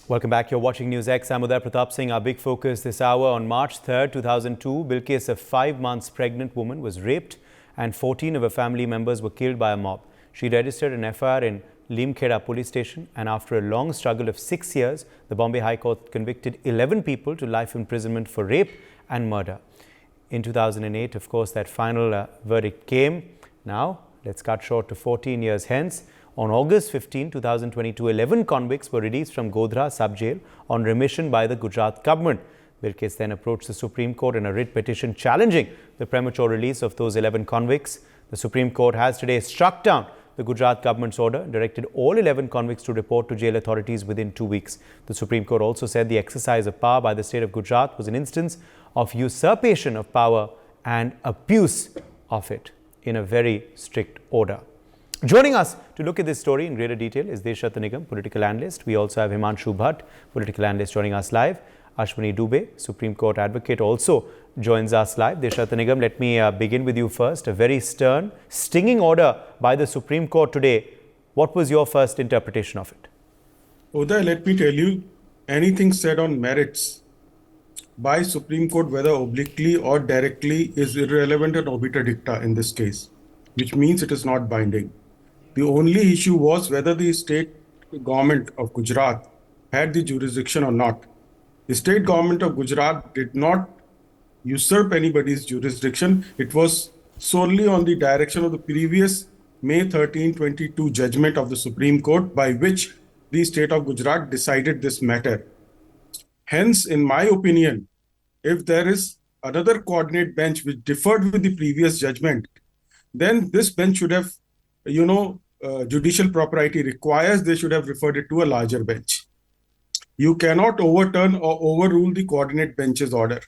Welcome back. You're watching NewsX. I'm Uday Pratap Singh. Our big focus this hour on March 3rd, 2002. Bilkis, a 5 months pregnant woman, was raped and 14 of her family members were killed by a mob. She registered an FIR in Limkheda police station, and after a long struggle of 6 years, the Bombay High Court convicted 11 people to life imprisonment for rape and murder. In 2008, of course, that final verdict came. Now, let's cut short to 14 years hence. On August 15, 2022, 11 convicts were released from Godhra sub-jail on remission by the Gujarat government. Bilkis then approached the Supreme Court in a writ petition challenging the premature release of those 11 convicts. The Supreme Court has today struck down the Gujarat government's order and directed all 11 convicts to report to jail authorities within 2 weeks. The Supreme Court also said the exercise of power by the state of Gujarat was an instance of usurpation of power and abuse of it in a very strict order. Joining us to look at this story in greater detail is Deshat Nigam, political analyst. We also have Himanshu Bhatt, political analyst, joining us live. Ashwini Dubey, Supreme Court advocate, also joins us live. Deshat Nigam, let me begin with you first. A very stern, stinging order by the Supreme Court today. What was your first interpretation of it? Uday, let me tell you, anything said on merits by Supreme Court, whether obliquely or directly, is irrelevant and obiter dicta in this case, which means it is not binding. The only issue was whether the state government of Gujarat had the jurisdiction or not. The state government of Gujarat did not usurp anybody's jurisdiction. It was solely on the direction of the previous May 13, 22 judgment of the Supreme Court, by which the state of Gujarat decided this matter. Hence, in my opinion, if there is another coordinate bench which differed with the previous judgment, then this bench should have, judicial propriety requires they should have referred it to a larger bench. You cannot overturn or overrule the coordinate bench's order.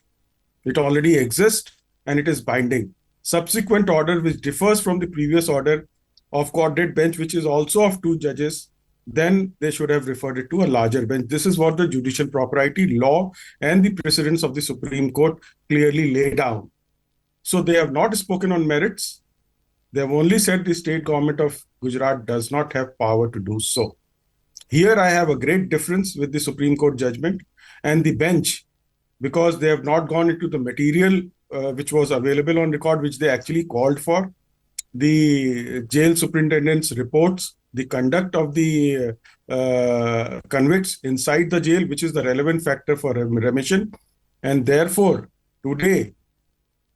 It already exists and it is binding. Subsequent order which differs from the previous order of coordinate bench, which is also of 2 judges, then they should have referred it to a larger bench. This is what the judicial propriety law and the precedents of the Supreme Court clearly lay down. So they have not spoken on merits. They have only said the state government of Gujarat does not have power to do so. Here I have a great difference with the Supreme Court judgment and the bench, because they have not gone into the material which was available on record, which they actually called for. The jail superintendent's reports, the conduct of the convicts inside the jail, which is the relevant factor for remission. And therefore, today,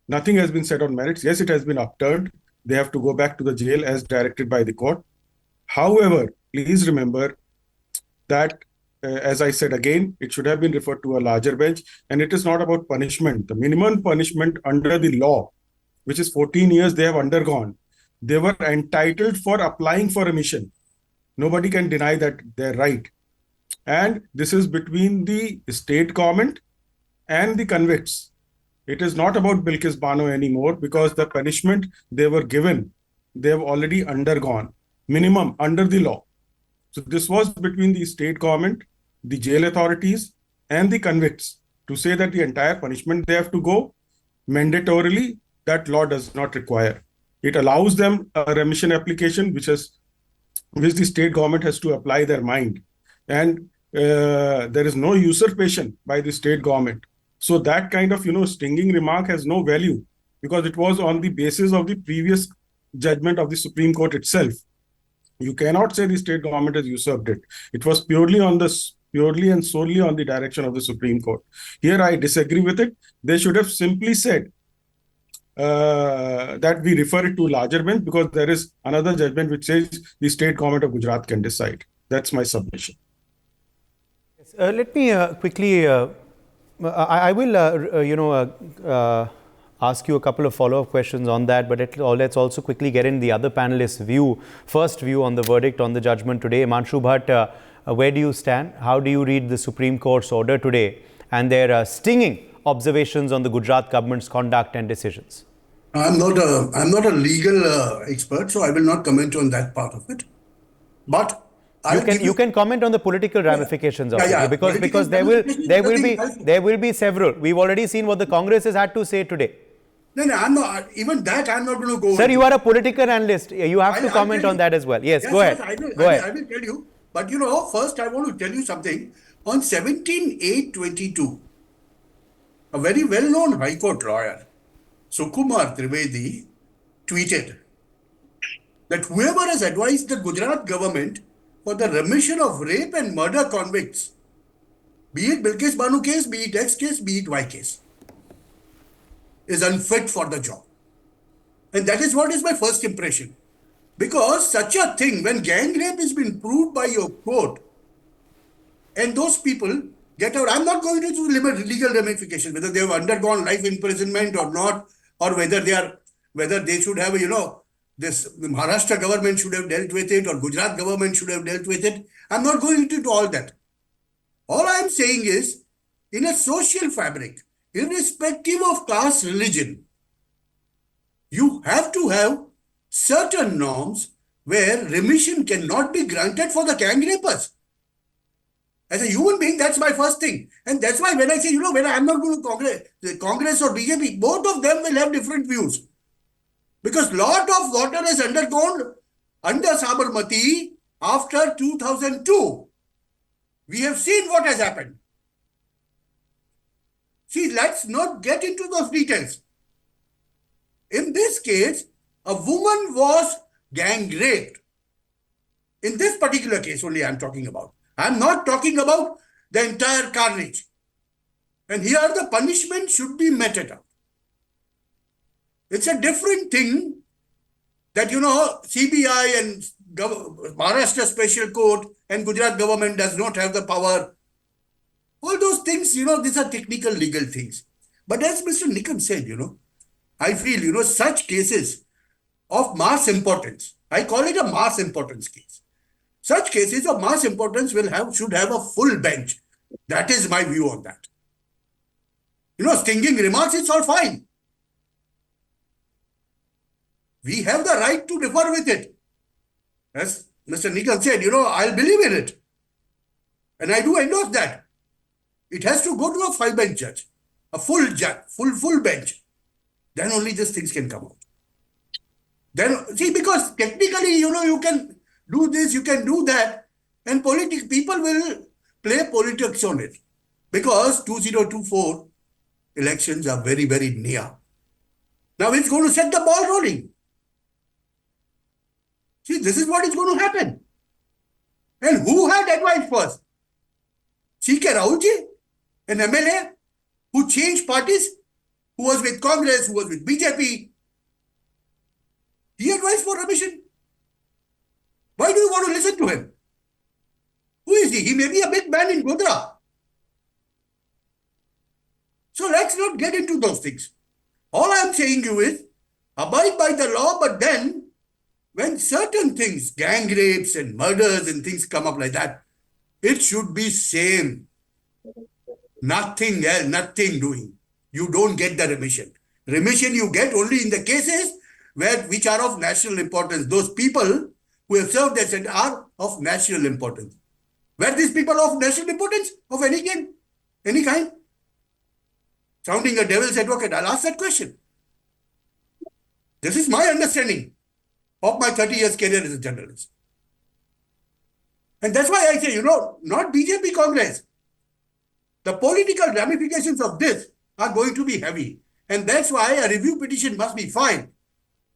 nothing has been said on merits. Yes, it has been upturned. They have to go back to the jail as directed by the court. However, please remember that, as I said again, it should have been referred to a larger bench, and it is not about punishment. The minimum punishment under the law, which is 14 years they have undergone, they were entitled for applying for remission. Nobody can deny that they're right. And this is between the state government and the convicts. It is not about Bilkis Bano anymore, because the punishment they were given, they have already undergone, minimum under the law. So this was between the state government, the jail authorities, and the convicts to say that the entire punishment they have to go mandatorily, that law does not require. It allows them a remission application, which the state government has to apply their mind. And there is no usurpation by the state government. So that kind of, stinging remark has no value, because it was on the basis of the previous judgment of the Supreme Court itself. You cannot say the state government has usurped it. It was purely and solely on the direction of the Supreme Court. Here I disagree with it. They should have simply said that we refer it to larger bench, because there is another judgment which says the state government of Gujarat can decide. That's my submission. Yes, let me quickly... I will, ask you a couple of follow-up questions on that, but let's also quickly get in the other panelists' first view on the verdict, on the judgment today. Himanshu Bhatt, where do you stand? How do you read the Supreme Court's order today and their stinging observations on the Gujarat government's conduct and decisions? I'm not a legal expert, so I will not comment on that part of it. But you can comment on the political ramifications of it, because there will be several. We've already seen what the Congress has had to say today. No, I'm not. Even that, I'm not going to go. Sir, you are a political analyst. You have to comment on that as well. Yes, go ahead. I will tell you. But first I want to tell you something. On 17/8/22, a very well-known High Court lawyer, Sukumar Trivedi, tweeted that whoever has advised the Gujarat government for the remission of rape and murder convicts, be it Bilkis Bano case, be it X case, be it Y case, is unfit for the job. And that is what is my first impression. Because such a thing, when gang rape has been proved by your court, and those people get out, I'm not going to do legal ramifications, whether they have undergone life imprisonment or not, or whether they should have, this Maharashtra government should have dealt with it, or Gujarat government should have dealt with it. I'm not going into all that. All I'm saying is, in a social fabric, irrespective of caste, religion, you have to have certain norms where remission cannot be granted for the gang rapers. As a human being, that's my first thing. And that's why when I say, when I'm not going to Congress or BJP, both of them will have different views. Because lot of water has undergone under Sabarmati after 2002. We have seen what has happened. See, let's not get into those details. In this case, a woman was gang raped. In this particular case only I'm talking about. I'm not talking about the entire carnage. And here the punishment should be meted out. It's a different thing that, CBI and Maharashtra Special Court and Gujarat government does not have the power. All those things, these are technical legal things. But as Mr. Nikam said, I feel, such cases of mass importance, I call it a mass importance case. Such cases of mass importance should have a full bench. That is my view on that. Stinging remarks, it's all fine. We have the right to differ with it. As Mr. Nikam said, I'll believe in it. And I do endorse that. It has to go to a 5-bench judge, a full judge, full bench. Then only these things can come out. Then, see, because technically, you can do this, you can do that, and people will play politics on it. Because 2024 elections are very, very near. Now it's going to set the ball rolling. See, this is what is going to happen. And who had advice first? C.K. Rahulji, an MLA who changed parties, who was with Congress, who was with BJP. He advised for remission. Why do you want to listen to him? Who is he? He may be a big man in Godhra. So let's not get into those things. All I'm saying you is, abide by the law, but then when certain things, gang rapes and murders and things come up like that, it should be same. Nothing else, nothing doing. You don't get the remission. Remission you get only in the cases which are of national importance. Those people who have served their sentence are of national importance. Were these people of national importance of any kind? Sounding a devil's advocate, I'll ask that question. This is my understanding of my 30 years career as a journalist. And that's why I say, not BJP Congress. The political ramifications of this are going to be heavy. And that's why a review petition must be filed.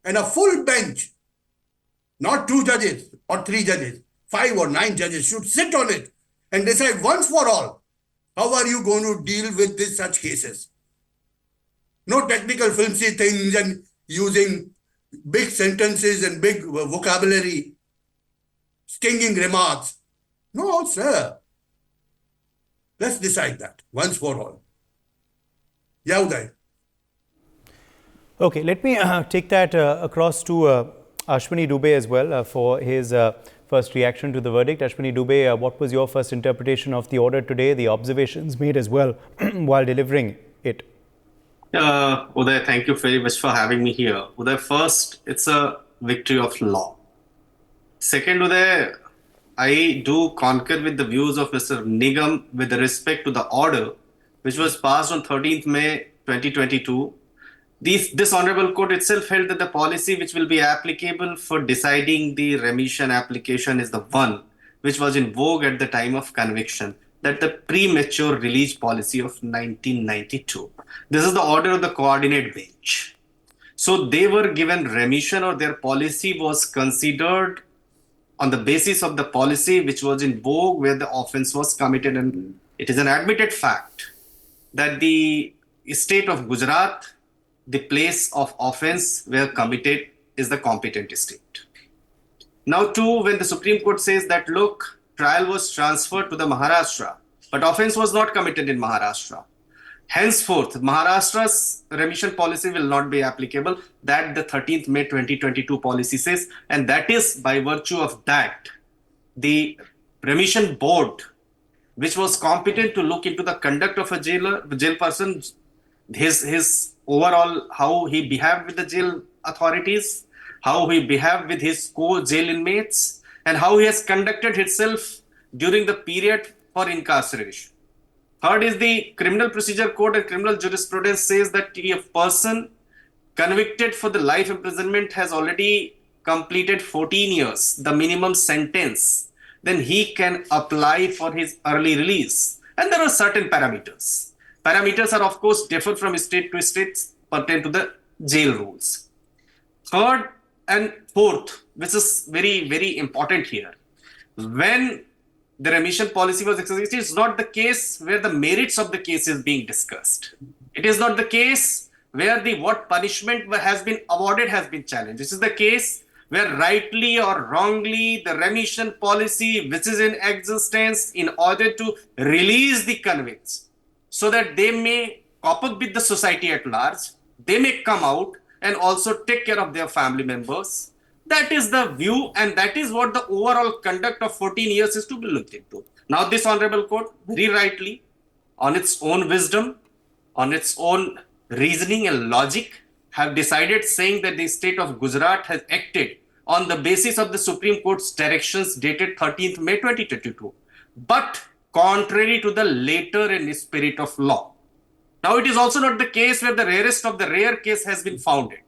And a full bench, not 2 judges or 3 judges, 5 or 9 judges should sit on it and decide once for all, how are you going to deal with such cases? No technical flimsy things and using big sentences and big vocabulary, stinging remarks. No, sir. Let's decide that once for all. Yeah, Uday. Okay, let me take that across to Ashwini Dubey as well for his first reaction to the verdict. Ashwini Dubey, what was your first interpretation of the order today, the observations made as well while delivering it? Uday, thank you very much for having me here. Uday, first, it's a victory of law. Second, Uday, I do concur with the views of Mr. Nigam with respect to the order which was passed on 13th May 2022. This Honorable Court itself held that the policy which will be applicable for deciding the remission application is the one which was in vogue at the time of conviction, that the premature release policy of 1992. This is the order of the coordinate bench. So they were given remission, or their policy was considered on the basis of the policy which was in vogue where the offense was committed. And it is an admitted fact that the state of Gujarat, the place of offense where committed, is the competent state. Now, too, when the Supreme Court says that, look, trial was transferred to the Maharashtra, but offense was not committed in Maharashtra. Henceforth, Maharashtra's remission policy will not be applicable. That the 13th May 2022 policy says, and that is by virtue of that, the remission board, which was competent to look into the conduct of a jail person, his overall, how he behaved with the jail authorities, how he behaved with his co-jail inmates, and how he has conducted himself during the period for incarceration. Third is the Criminal Procedure Code and criminal jurisprudence says that if a person convicted for the life imprisonment has already completed 14 years, the minimum sentence, then he can apply for his early release. And there are certain parameters. Parameters are, of course, differ from state to state, pertain to the jail rules. Third and fourth, which is very, very important here, when the remission policy was exercised, it is not the case where the merits of the case is being discussed. It is not the case where the what punishment has been awarded has been challenged. This is the case where rightly or wrongly the remission policy which is in existence in order to release the convicts so that they may cope up with the society at large, they may come out and also take care of their family members. That is the view, and that is what the overall conduct of 14 years is to be looked into. Now, this Honorable Court, very rightly, on its own wisdom, on its own reasoning and logic, have decided saying that the state of Gujarat has acted on the basis of the Supreme Court's directions dated 13th May 2022, but contrary to the letter and spirit of law. Now, it is also not the case where the rarest of the rare case has been founded.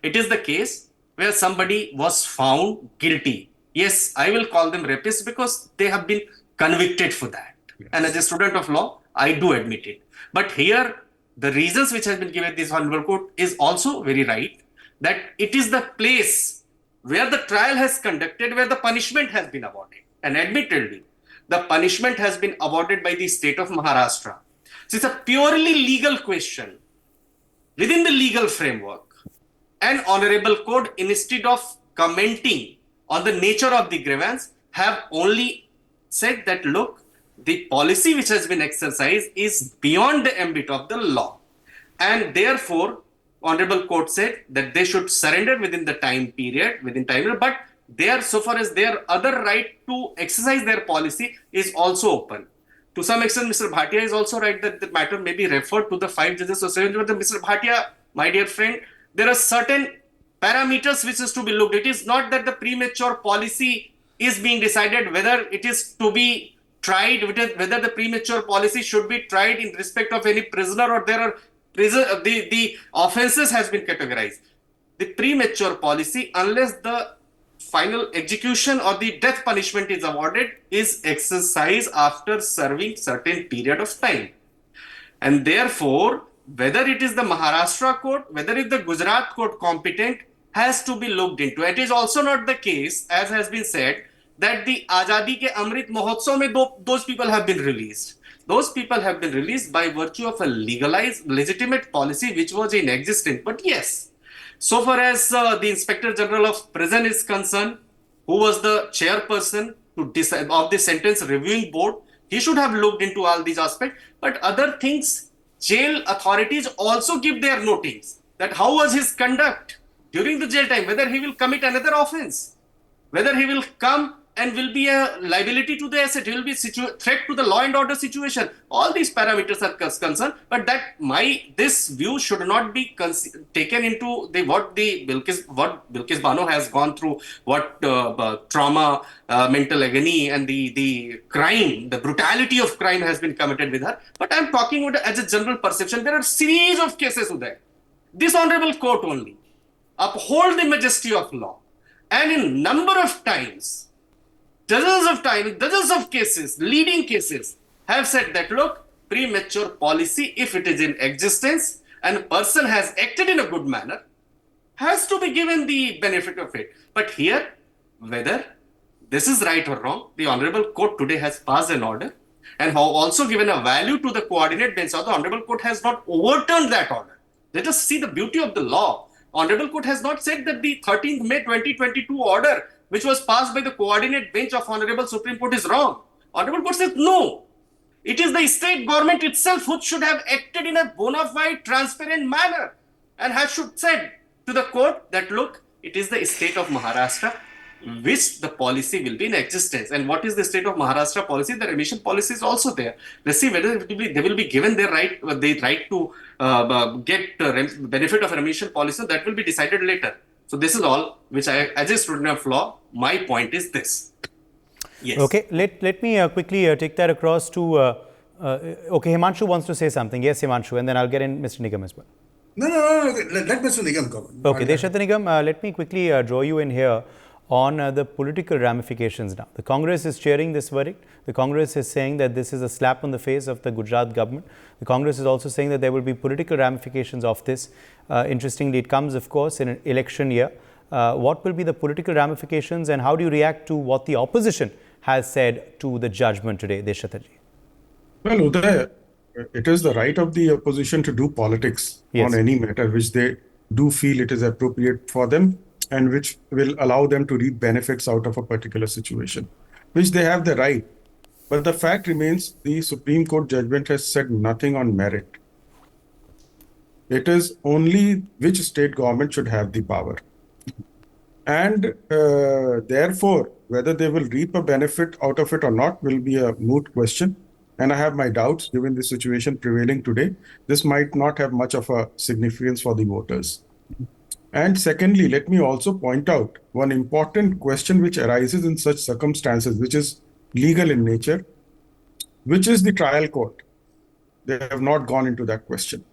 It is the case where somebody was found guilty. Yes, I will call them rapists because they have been convicted for that. Yes. And as a student of law, I do admit it. But here, the reasons which has been given this Honorable Court is also very right, that it is the place where the trial has conducted, where the punishment has been awarded. And admittedly, the punishment has been awarded by the state of Maharashtra. So it's a purely legal question within the legal framework. And Honorable Court, instead of commenting on the nature of the grievance, have only said that, look, the policy which has been exercised is beyond the ambit of the law. And therefore, Honorable Court said that they should surrender within the time period, but they so far as their other right to exercise their policy is also open. To some extent, Mr. Bhatia is also right that the matter may be referred to the 5 judges or 7 judges. But Mr. Bhatia, my dear friend, there are certain parameters which is to be looked. It is not that the premature policy is being decided whether it is to be tried, whether the premature policy should be tried in respect of any prisoner or there are the offenses has been categorized. The premature policy, unless the final execution or the death punishment is awarded, is exercised after serving certain period of time. And therefore, whether it is the Maharashtra court, whether it is the Gujarat court competent, has to be looked into. It is also not the case, as has been said, that the Azadi ke Amrit Mahotsav mein those people have been released. Those people have been released by virtue of a legalized, legitimate policy which was in existence. But yes, so far as the Inspector General of Prison is concerned, who was the chairperson to decide of the sentence reviewing board, he should have looked into all these aspects. But other things, jail authorities also give their notice that how was his conduct during the jail time, whether he will commit another offense, whether he will come and will be a liability to the asset, he will be threat to the law and order situation. All these parameters are concerned, but that this view should not be taken into what Bilkis Bano has gone through, what trauma, mental agony, and the crime, the brutality of crime has been committed with her. But I am talking about as a general perception. There are series of cases there. This Honorable Court only uphold the majesty of law, and in number of times dozens of times, dozens of cases, leading cases, have said that look, premature policy, if it is in existence and a person has acted in a good manner, has to be given the benefit of it. But here, whether this is right or wrong, the Honorable Court today has passed an order and have also given a value to the coordinate bench. So the Honorable Court has not overturned that order. Let us see the beauty of the law. Honorable Court has not said that the 13th May 2022 order, which was passed by the coordinate bench of Honorable Supreme Court, is wrong. Honorable Court says no. It is the state government itself which should have acted in a bona fide, transparent manner and has should said to the court that look, it is the state of Maharashtra which the policy will be in existence. And what is the state of Maharashtra policy? The remission policy is also there. Let's see whether they will be given their right, the right to get benefit of a remission policy. That will be decided later. So this is all which I, as a student of law, my point is this. Yes. Okay, let me quickly take that across to, okay, Himanshu wants to say something. Yes, Himanshu, and then I'll get in Mr. Nigam as well. No. Let Mr. Nigam cover. Okay, Deshath Nigam, let me quickly draw you in here on the political ramifications now. The Congress is cheering this verdict. The Congress is saying that this is a slap on the face of the Gujarat government. The Congress is also saying that there will be political ramifications of this. Interestingly, it comes, of course, in an election year. What will be the political ramifications and how do you react to what the opposition has said to the judgment today, Deshathaji? Well, Uday, it is the right of the opposition to do politics Yes. on any matter which they do feel it is appropriate for them and which will allow them to reap benefits out of a particular situation, which they have the right. But the fact remains the Supreme Court judgment has said nothing on merit. It is only which state government should have the power. And therefore, whether they will reap a benefit out of it or not will be a moot question. And I have my doubts, given the situation prevailing today, this might not have much of a significance for the voters. And secondly, let me also point out one important question which arises in such circumstances, which is legal in nature, which is the trial court. They have not gone into that question.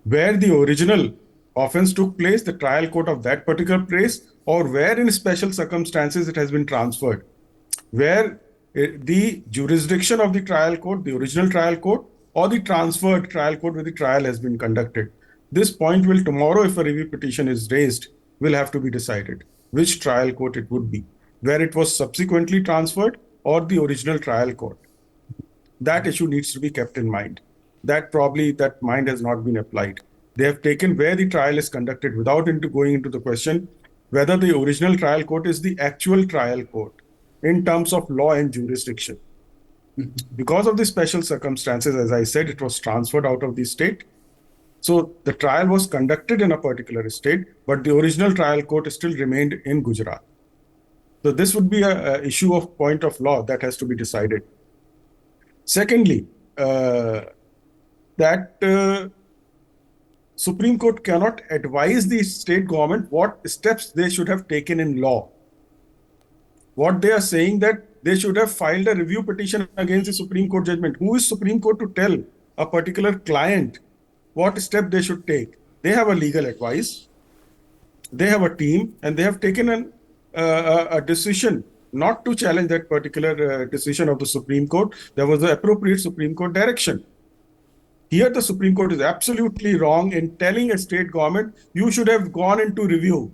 Where the original offense took place, the trial court of that particular place, or where in special circumstances it has been transferred, where the jurisdiction of the trial court, the original trial court, or the transferred trial court where the trial has been conducted. This point will tomorrow, if a review petition is raised, will have to be decided which trial court it would be, where it was subsequently transferred or the original trial court. That issue needs to be kept in mind. That mind has not been applied. They have taken where the trial is conducted without going into the question whether the original trial court is the actual trial court in terms of law and jurisdiction. Because of the special circumstances, as I said, it was transferred out of the state. So the trial was conducted in a particular state, but the original trial court still remained in Gujarat. So this would be an issue of point of law that has to be decided. Secondly, that Supreme Court cannot advise the state government what steps they should have taken in law. What they are saying that they should have filed a review petition against the Supreme Court judgment. Who is Supreme Court to tell a particular client what step they should take? They have a legal advice. They have a team, and they have taken a decision not to challenge that particular decision of the Supreme Court. There was the appropriate Supreme Court direction. Here, the Supreme Court is absolutely wrong in telling a state government, you should have gone into review.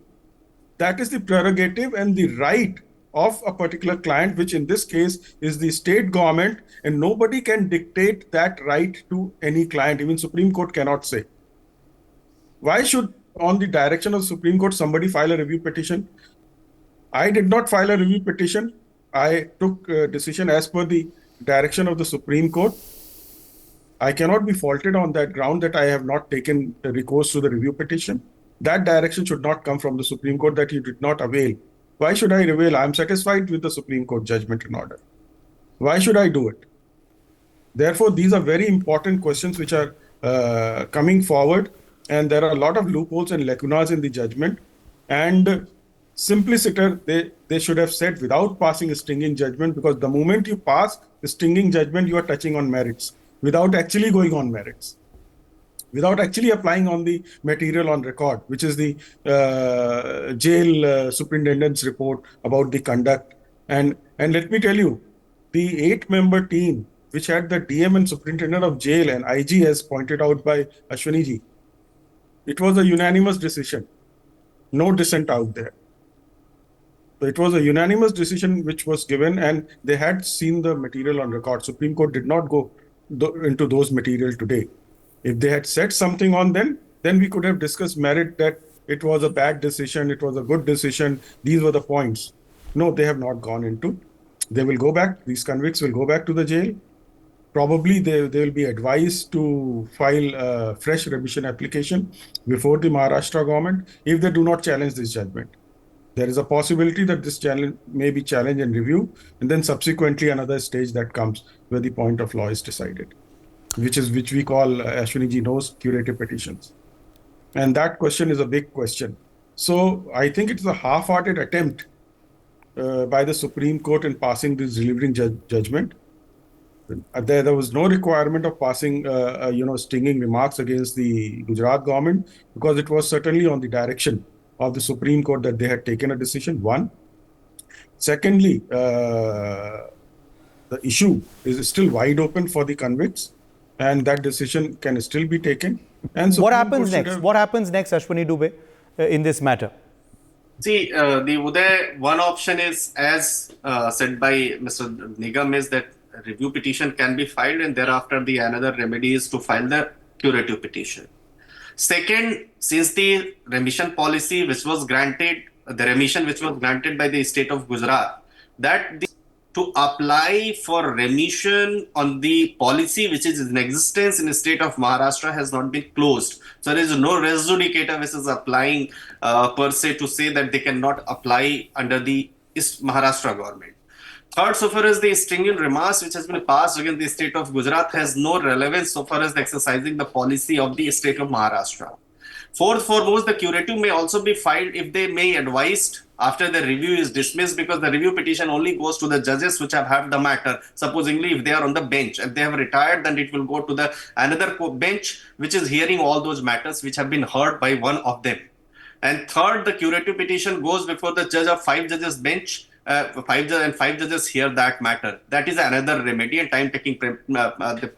That is the prerogative and the right of a particular client, which in this case is the state government, and nobody can dictate that right to any client. Even Supreme Court cannot say. Why should, on the direction of the Supreme Court, somebody file a review petition? I did not file a review petition. I took a decision as per the direction of the Supreme Court. I cannot be faulted on that ground that I have not taken the recourse to the review petition. That direction should not come from the Supreme Court that you did not avail. Why should I avail? I am satisfied with the Supreme Court judgment and order. Why should I do it? Therefore, these are very important questions which are coming forward, and there are a lot of loopholes and lacunas in the judgment. And simpliciter, they should have said without passing a stinging judgment, because the moment you pass the stinging judgment, you are touching on merits without actually going on merits, without actually applying on the material on record, which is the jail superintendent's report about the conduct And let me tell you, the 8-member team, which had the DM and superintendent of jail and IG, as pointed out by Ashwini ji, it was a unanimous decision. No dissent out there. So it was a unanimous decision which was given, and they had seen the material on record. Supreme Court did not go into those material today. If they had said something on them, then we could have discussed merit, that it was a bad decision, it was a good decision, these were the points. No, they have not gone into. They will go back, these convicts will go back to the jail. Probably they will be advised to file a fresh revision application before the Maharashtra government if they do not challenge this judgment. There is a possibility that this challenge may be challenged and reviewed, and then subsequently another stage that comes where the point of law is decided, which we call, Ashwini ji knows, curative petitions. And that question is a big question. So I think it's a half-hearted attempt by the Supreme Court in passing this delivering judgment. There was no requirement of passing, stinging remarks against the Gujarat government, because it was certainly on the direction of the Supreme Court that they had taken a decision. One. Secondly, the issue is still wide open for the convicts, and that decision can still be taken. And what happens next? What happens next, Ashwini Dubey, in this matter? See, the Uday, one option is, as said by Mr. Nigam, is that a review petition can be filed, and thereafter the another remedy is to file the curative petition. Second, since the remission policy which was granted, the remission which was granted by the state of Gujarat, that to apply for remission on the policy which is in existence in the state of Maharashtra has not been closed. So there is no res judicata which is applying per se to say that they cannot apply under the Maharashtra government. Third, so far as the stringent remarks which has been passed against the state of Gujarat has no relevance so far as exercising the policy of the state of Maharashtra. Fourth, foremost, the curative may also be filed if they may advised after the review is dismissed, because the review petition only goes to the judges which have had the matter. Supposingly, if they are on the bench, if they have retired, then it will go to the another bench which is hearing all those matters which have been heard by one of them. And third, the curative petition goes before the judge of 5 judges bench. 5 judges hear that matter. That is another remedy and time-taking matter.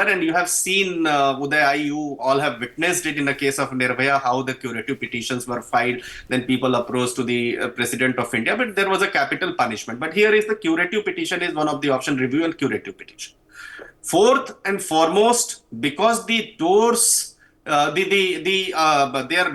And you have seen, Uday, you all have witnessed it in the case of Nirbhaya, how the curative petitions were filed. Then people approached to the President of India, but there was a capital punishment. But here is the curative petition is one of the option, review and curative petition. Fourth and foremost, because the doors, their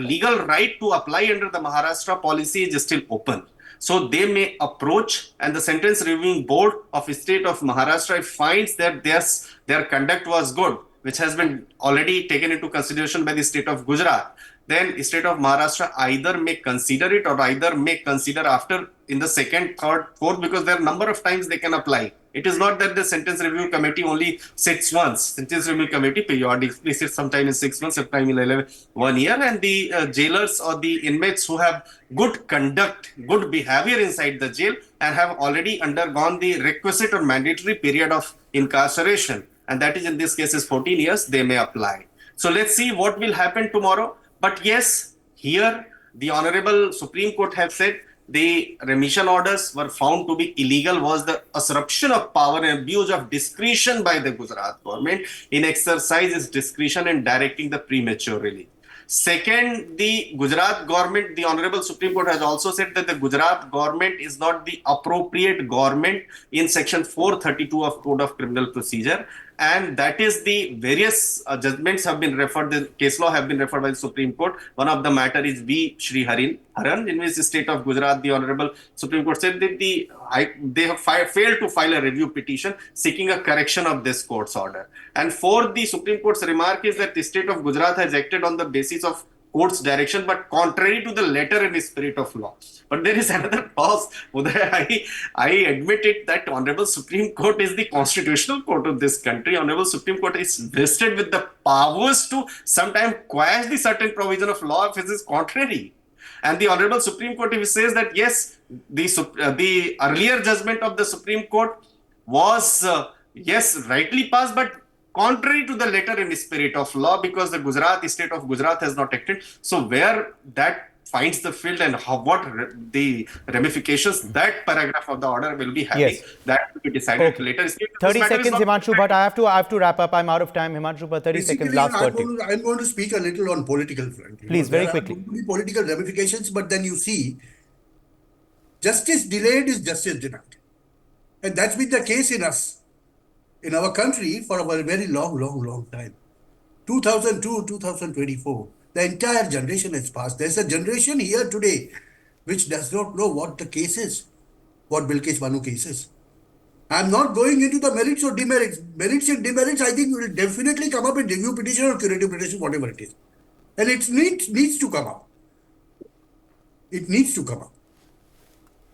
legal right to apply under the Maharashtra policy is still open. So they may approach, and the sentence reviewing board of the state of Maharashtra finds that their conduct was good, which has been already taken into consideration by the state of Gujarat. Then the state of Maharashtra either may consider it or either may consider after in the second, third, fourth, because there are a number of times they can apply. It is not that the sentence review committee only sits once. Sentence review committee periodically sits sometime in 6 months, sometime in 1 year, and the jailers or the inmates who have good conduct, good behavior inside the jail and have already undergone the requisite or mandatory period of incarceration, and that is in this case is 14 years, they may apply. So let's see what will happen tomorrow. But yes, here the Honorable Supreme Court have said the remission orders were found to be illegal, was the usurpation of power and abuse of discretion by the Gujarat government in exercise its discretion in directing the premature release. Second, the Gujarat government, the Honorable Supreme Court has also said that the Gujarat government is not the appropriate government in section 432 of Code of Criminal Procedure. And that is the various judgments have been referred, the case law have been referred by the Supreme Court. One of the matter is V. Shri Haran, in which the state of Gujarat, the Honorable Supreme Court said that they have failed to file a review petition seeking a correction of this court's order. And fourth, the Supreme Court's remark is that the state of Gujarat has acted on the basis of court's direction, but contrary to the letter and spirit of law. But there is another clause, Uday, I admit it, that Honorable Supreme Court is the constitutional court of this country. Honorable Supreme Court is vested with the powers to sometimes quash the certain provision of law if it is contrary. And the Honorable Supreme Court, if it says that yes, the earlier judgment of the Supreme Court was, yes, rightly passed, but contrary to the letter and spirit of law, because the state of Gujarat has not acted. So where that finds the field and the ramifications that paragraph of the order will be having, Yes. that will be decided Okay. later. 30 seconds, Himanshu, but I have to wrap up. I'm out of time. Himanshu, but 30 seconds, Basically, last word to you. I'm going to speak a little on political front. Please, very there quickly. are going to be political ramifications, but then you see, justice delayed is justice denied. And that's been the case in our country for a very long time. 2002, 2024, the entire generation has passed. There's a generation here today which does not know what the case is, what Bilkis Bano case is. I'm not going into the merits or demerits. Merits and demerits, I think, will definitely come up in review petition or curative petition, whatever it is. And it needs to come up. It needs to come up.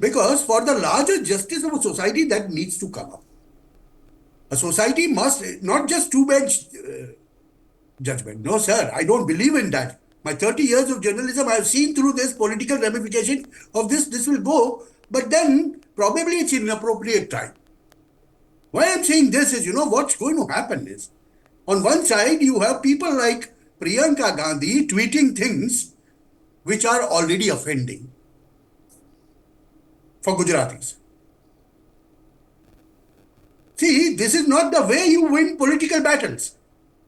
Because for the larger justice of a society, that needs to come up. A society must, not just two-bench judgment. No, sir, I don't believe in that. My 30 years of journalism, I have seen through this political ramification of this will go, but then probably it's inappropriate time. Why I'm saying this is, what's going to happen is, on one side, you have people like Priyanka Gandhi tweeting things which are already offending for Gujaratis. See, this is not the way you win political battles.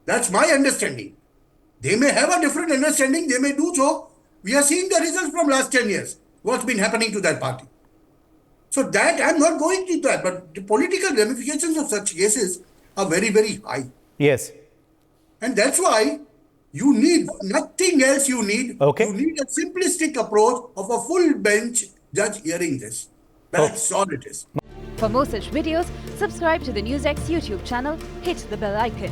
That's my understanding. They may have a different understanding, they may do so. We are seeing the results from last 10 years, what's been happening to that party. So that, I'm not going into that, but the political ramifications of such cases are very high. Yes. And that's why you need nothing else you need. Okay. You need a simplistic approach of a full bench judge hearing this. That's all it is. For more such videos, subscribe to the NewsX YouTube channel, hit the bell icon.